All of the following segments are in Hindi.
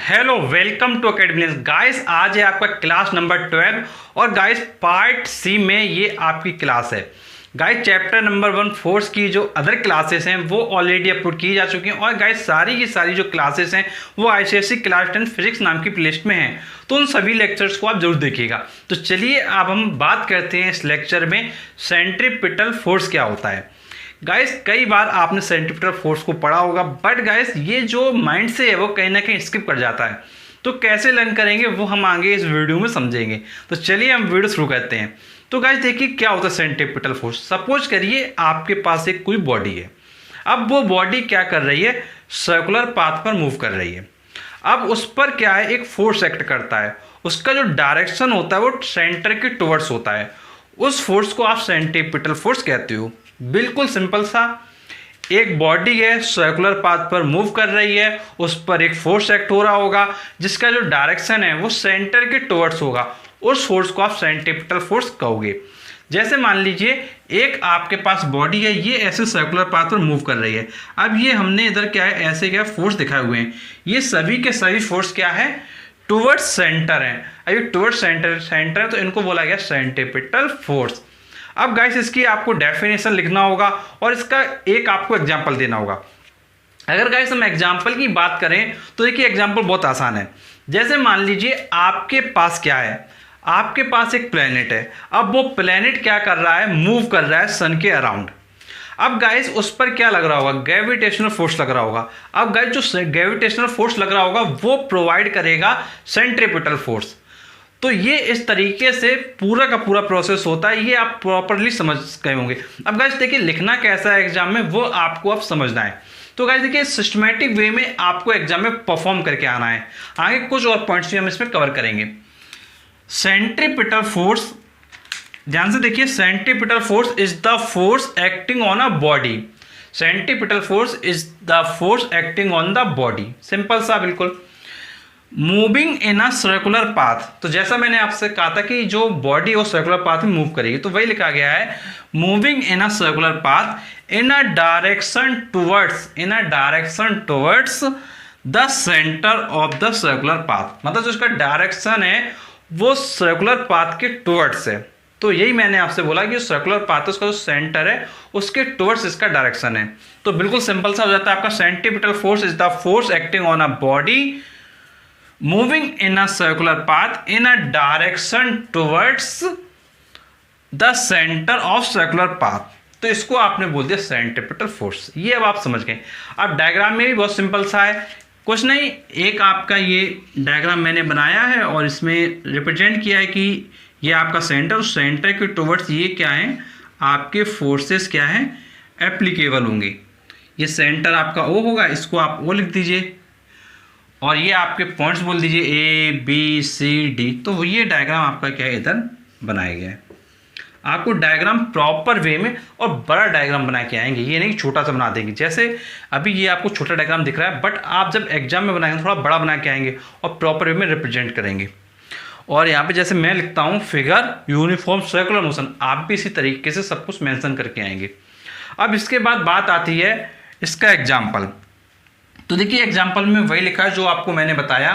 Hello welcome to academy guys. आज है आपका क्लास नंबर 12 और गाइस पार्ट सी में ये आपकी क्लास है। गाइस चैप्टर नंबर 1 फोर्स की जो अदर क्लासेस हैं वो ऑलरेडी अपलोड की जा चुकी हैं और गाइस सारी की सारी जो क्लासेस हैं वो आईसीएसई क्लास 10 फिजिक्स नाम की प्लेलिस्ट में हैं, तो उन सभी लेक्चर्स को आप जरूर देखिएगा। तो चलिए अब हम बात करते हैं इस लेक्चर में सेंट्रीपिटल फोर्स क्या होता है। गाइस कई बार आपने सेंट्रीपिटल फोर्स को पढ़ा होगा, बट गाइस ये जो माइंड से है वो कहीं ना कहीं स्किप कर जाता है। तो कैसे लर्न करेंगे वो हम आगे इस वीडियो में समझेंगे। तो चलिए हम वीडियो शुरू करते हैं। तो गाइस देखिए क्या होता है सेंट्रीपिटल फोर्स। सपोज करिए आपके पास एक कोई बॉडी है। अब वो बॉडी क्या कर रही है, सर्कुलर पाथ पर मूव कर रही है। अब उस पर क्या है, एक फोर्स एक्ट करता है। उसका जो डायरेक्शन होता है वो सेंटर के टुवर्ड्स होता है। उस फोर्स को आप सेंट्रीपिटल फोर्स कहते हो। बिल्कुल सिंपल सा, एक बॉडी है सर्कुलर पाथ पर मूव कर रही है, उस पर एक फोर्स एक्ट हो रहा होगा जिसका जो डायरेक्शन है वो सेंटर के टुवर्ड्स होगा। उस फोर्स को आप सेंट्रीपिटल फोर्स कहोगे। जैसे मान लीजिए एक आपके पास बॉडी है, ये ऐसे सर्कुलर पाथ पर मूव कर रही है। अब ये हमने इधर क्या है, ऐसे क्या फोर्स दिखाए हुए हैं, ये सभी के सभी फोर्स क्या है, टुवर्ड्स सेंटर है। अब ये टुवर्ड्स सेंटर है तो इनको बोला गया सेंट्रीपिटल फोर्स। अब गाइस इसकी आपको डेफिनेशन लिखना होगा और इसका एक आपको एग्जांपल देना होगा। अगर गाइस हम एग्जांपल की बात करें तो देखिए एग्जांपल बहुत आसान है। जैसे मान लीजिए आपके पास क्या है, आपके पास एक प्लेनेट है। अब वो प्लेनेट क्या कर रहा है, मूव कर रहा है सन के अराउंड। अब गाइस उस पर क्या लग रहा होगा, ग्रेविटेशनल फोर्स लग रहा होगा। अब गाइस जो ग्रेविटेशनल फोर्स लग रहा होगा वो प्रोवाइड करेगा सेंट्रीपिटल फोर्स। तो ये इस तरीके से पूरा का पूरा प्रोसेस होता है, ये आप प्रॉपरली समझ गए होंगे। अब गाइस देखिए लिखना कैसा है एग्जाम में वो आपको अब समझना है। तो गाइस देखिए सिस्टमैटिक वे में आपको एग्जाम में परफॉर्म करके आना है। आगे कुछ और पॉइंट्स भी हम इसमें कवर करेंगे। सेंट्रीपिटल फोर्स, ध्यान से देखिए, centripetal force is the force acting on a body. Centripetal force is the force acting on the body. Simple सा बिल्कुल। Moving in a circular path, तो जैसा मैंने आपसे कहा था कि जो बॉडी वो सर्कुलर पाथ में मूव करेगी, तो वही लिखा गया है moving in a circular path in a direction towards the centre of the circular path. मतलब जो इसका डायरेक्शन है वो सर्कुलर पाथ के टुवर्ड्स है। तो यही मैंने आपसे बोला कि सर्कुलर पाथ है, उसका जो सेंटर है उसके टुवर्ड्स इसका डायरेक्शन है। तो बिल्कुल सिंपल सा हो जाता है आपका centripetal force is the force acting on a body moving in a circular path in a direction towards the center of circular path। तो इसको आपने बोल दिया सेंट्रीपिटल फोर्स। ये अब आप समझ गए। अब डायग्राम में भी बहुत सिंपल सा है, कुछ नहीं, एक आपका ये डायग्राम मैंने बनाया है और इसमें रिप्रेजेंट किया है कि ये आपका सेंटर के टुवर्ड्स ये क्या है, आपके फोर्सेस क्या हैं, एप्लीकेबल होंगे। ये सेंटर आपका ओ होगा, इसको आप ओ लिख दीजिए और ये आपके पॉइंट्स बोल दीजिए ए बी सी डी। तो ये डायग्राम आपका क्या है, इधर बनाया गया है। आपको डायग्राम प्रॉपर वे में और बड़ा डायग्राम बना के आएंगे, ये नहीं छोटा सा बना देंगे। जैसे अभी ये आपको छोटा डायग्राम दिख रहा है, बट आप जब एग्जाम में बनाएंगे थोड़ा बड़ा बना के आएंगे और प्रॉपर वे में रिप्रेजेंट करेंगे। और यहाँ पे जैसे मैं लिखता हूँ फिगर यूनिफॉर्म सर्कुलर मोशन, आप भी इसी तरीके से सब कुछ मैंशन करके आएंगे। अब इसके बाद बात आती है इसका एग्जाम्पल। तो देखिए एग्जाम्पल में वही लिखा है जो आपको मैंने बताया।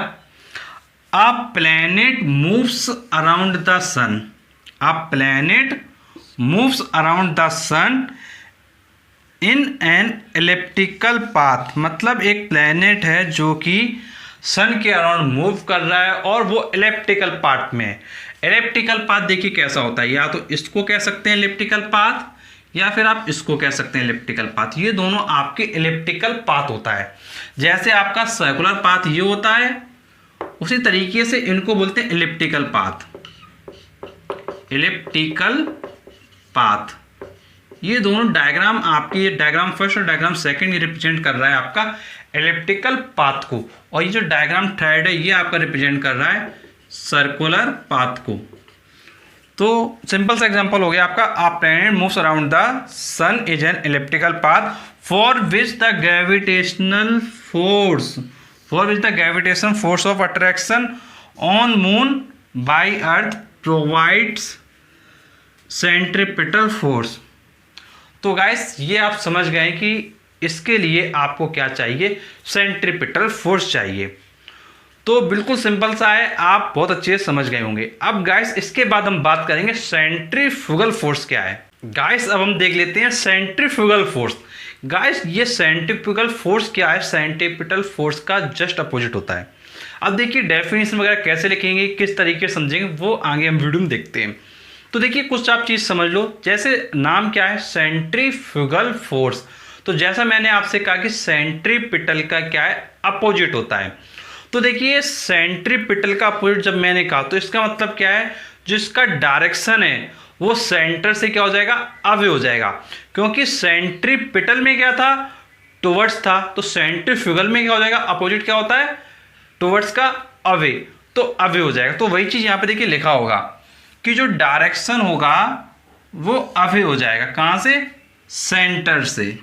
A planet moves around the sun, a planet moves around the sun in an elliptical path. मतलब एक प्लैनेट है जो कि सन के अराउंड मूव कर रहा है और वो एलिप्टिकल पाथ में है। एलिप्टिकल पाथ देखिए कैसा होता है, या तो इसको कह सकते हैं एलिप्टिकल पाथ या फिर आप इसको कह सकते हैं एलिप्टिकल पाथ। ये दोनों आपके एलिप्टिकल पाथ होता है। जैसे आपका सर्कुलर पाथ ये होता है, उसी तरीके से इनको बोलते हैं एलिप्टिकल पाथ। एलिप्टिकल पाथ, ये दोनों डायग्राम आपकी, ये डायग्राम फर्स्ट और डायग्राम सेकंड, ये रिप्रेजेंट कर रहा है आपका एलिप्टिकल पाथ को, और ये जो डायग्राम थर्ड है ये आपका रिप्रेजेंट कर रहा है सर्कुलर पाथ को। तो सिंपल सा एग्जांपल हो गया आपका, a planet moves around the sun is an elliptical path for which the gravitational force of attraction on moon by earth provides centripetal force. तो गाइस ये आप समझ गए कि इसके लिए आपको क्या चाहिए, सेंट्रीपिटल फोर्स चाहिए। तो बिल्कुल सिंपल सा है, आप बहुत अच्छे से समझ गए होंगे। अब गाइस इसके बाद हम बात करेंगे सेंट्रीफ्यूगल फोर्स क्या है। गाइस अब हम देख लेते हैं सेंट्रीफ्यूगल फोर्स। गाइस ये सेंट्रीफ्यूगल फोर्स क्या है, सेंट्रीपिटल फोर्स का जस्ट अपोजिट होता है। अब देखिए डेफिनेशन वगैरह कैसे लिखेंगे, किस तरीके से समझेंगे, वो आगे हम वीडियो में देखते हैं। तो देखिए कुछ आप चीज़ समझ लो, जैसे नाम क्या है, सेंट्रीफ्यूगल फोर्स। तो जैसा मैंने आपसे कहा कि सेंट्रीपिटल का क्या है, अपोजिट होता है। तो देखिए सेंट्रीपिटल का अपोजिट जब मैंने कहा तो इसका मतलब क्या है, जिसका डायरेक्शन है वो सेंटर से क्या हो जाएगा, अवे हो जाएगा। क्योंकि सेंट्रीपिटल में क्या था, टुवर्ड्स था, तो सेंट्रीफ्यूगल में क्या हो जाएगा, अपोजिट क्या होता है, टुवर्ड्स का अवे, तो अवे हो जाएगा। तो वही चीज यहां पे देखिए लिखा होगा कि जो डायरेक्शन होगा वो अवे हो जाएगा, कहां से, सेंटर से।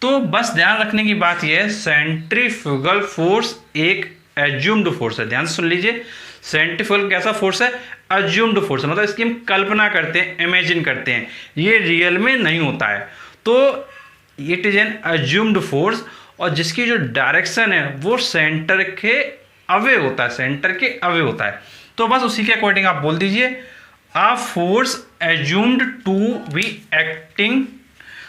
तो बस ध्यान रखने की बात यह है, सेंट्रीफ्यूगल फोर्स एक एज्यूम्ड फोर्स है। ध्यान से सुन लीजिए, सेंट्रीफ्यूगल कैसा फोर्स है, एज्यूम्ड फोर्स है, मतलब इसकी हम कल्पना करते हैं, इमेजिन करते हैं, ये रियल में नहीं होता है। तो it is an assumed force, और जिसकी जो डायरेक्शन है वो सेंटर के अवे होता है, सेंटर के अवे होता है। तो बस उसी के अकॉर्डिंग आप बोल दीजिए, a force assumed to be acting,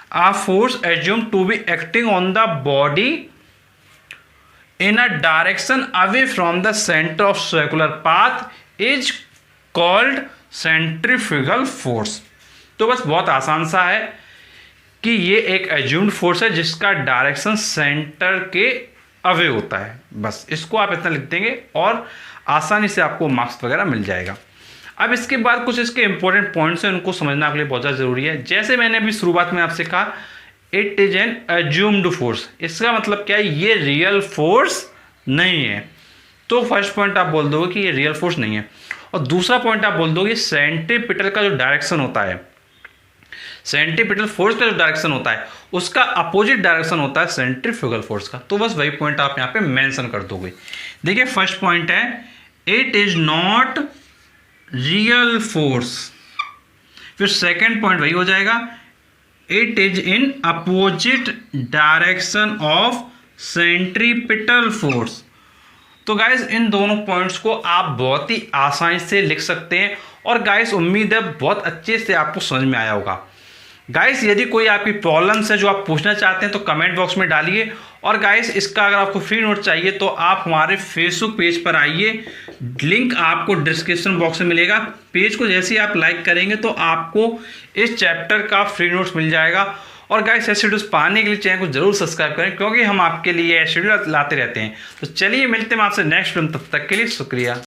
a force assumed to be acting on the body in a direction away from the center of circular path is called centrifugal force। तो बस बहुत आसान सा है कि ये एक assumed force है जिसका डायरेक्शन सेंटर के अवे होता है। बस इसको आप इतना लिख देंगे और आसानी से आपको मार्क्स वगैरह मिल जाएगा। अब इसके बाद कुछ इसके इंपॉर्टेंट पॉइंट्स हैं, उनको समझना आपके लिए बहुत ज़्यादा जरूरी है। जैसे मैंने अभी शुरुआत में आपसे कहा, it is an assumed force, इसका मतलब क्या है, ये रियल फोर्स नहीं है। तो फर्स्ट पॉइंट आप बोल दोगे कि ये रियल फोर्स नहीं है। और दूसरा पॉइंट आप बोल दोगे सेंट्रीपिटल का जो डायरेक्शन होता है, सेंट्रीपिटल फोर्स का जो डायरेक्शन होता है उसका अपोजिट डायरेक्शन होता है सेंट्रीफ्यूगल फोर्स का। तो बस वही पॉइंट आप यहाँ पे मेंशन कर दोगे। देखिए फर्स्ट पॉइंट है, it is not real force. फिर सेकेंड पॉइंट वही हो जाएगा, it is in opposite direction of centripetal force. तो गाइस इन दोनों पॉइंट्स को आप बहुत ही आसानी से लिख सकते हैं, और गाइस उम्मीद है बहुत अच्छे से आपको समझ में आया होगा। गाइस यदि कोई आपकी प्रॉब्लम्स है जो आप पूछना चाहते हैं तो कमेंट बॉक्स में डालिए। और गाइस इसका अगर आपको फ्री नोट चाहिए तो आप हमारे फेसबुक पेज पर आइए, लिंक आपको डिस्क्रिप्शन बॉक्स में मिलेगा। पेज को जैसे ही आप लाइक करेंगे तो आपको इस चैप्टर का फ्री नोट्स मिल जाएगा। और गाइस ऐसे वीडियोस पाने के लिए चैनल को जरूर सब्सक्राइब करें, क्योंकि हम आपके लिए ऐसे वीडियो लाते रहते हैं। तो चलिए मिलते हैं आपसे नेक्स्ट वीडियो, तब तक के लिए शुक्रिया।